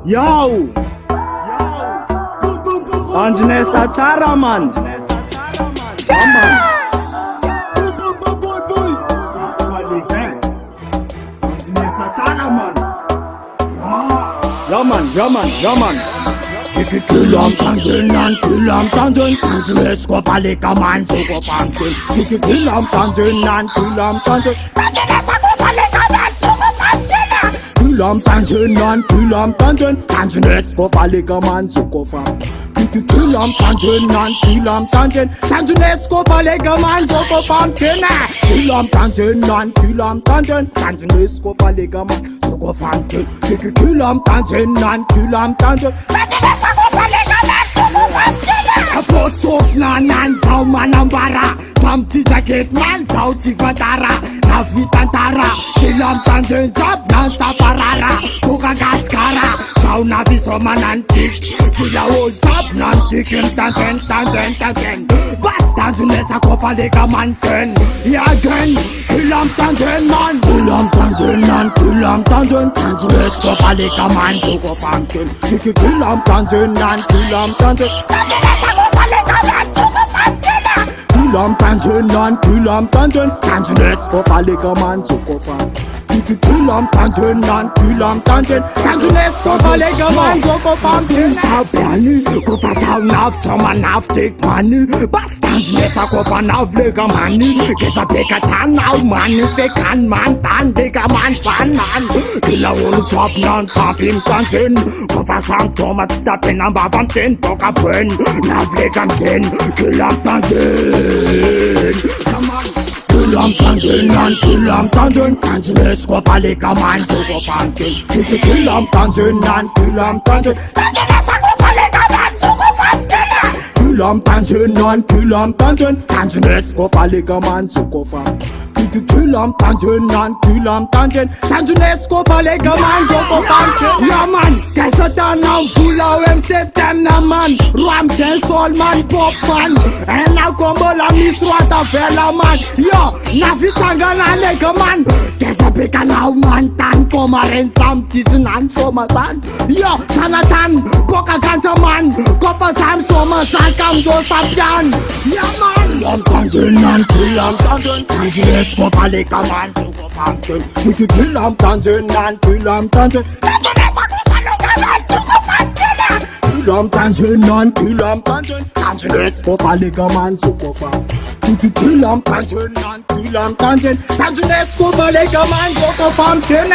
Yo! Anjinesa tsara man! Yeah, man! Anjinesa tsara man! Yeah, man! Kilam tanzun, tanzun falika man suko pantin. Kilam tanzun, falika man suko pantin. Kilam tanzun, falika man suko pantin. Kilam tanzun, falika man suko pantin. Kilam tanzun, falika man suko pantin. Kilam tanzun, Potof na nan zao manambara Samti jaket man zao tifantara Na vitantara Kilam tanzun job nan safarara Kuka gaskara Zao na visoma nan tik Kila o job nan tikin tanzun Bas tanzun esa kofa lega manten Yagen Kilam tanzun man Tanzun es kofa lega man Suko pankin Kilam tanzun Tanzun es kofa lega man Suko pankin Kilam tanzun es kofa lega man Suko pankin Kapiani kofa sao nav soma nav take money Bas tanzun esa kofa nav lega mani Kesa peka tan now mani Fekan man tan lega man fan man Kila ulu top non sapim tanzun Kofa sang tomat stapin amba vantin Poka pen nav lega msin Kilam tanzun Come on Kilam tanzun es kofa lega man Suko pankin Kilam tanzun esa kofa lega man Suko pankin Kilam tanzun es kofa lega man Suko pankin Kilam tanzun es kofa lega man Suko pankin Yeah man, kesatan now full awem septem na man Ram den sol man pop man En na combo la miswata fella man Yo, na vitanga na lega man Kesa peka now man tan komaren sam titin an soma san Yo, sanatan, poka kansa man Kofa sam soma san kam jo sapyan Yeah man Kilam tanzun es kofa lega man Suko pankin Kilam tanzun esa kofa lega man Suko pankin Kilam tanzun es kofa lega man Suko pankin Kilam tanzun es kofa lega man Suko pankin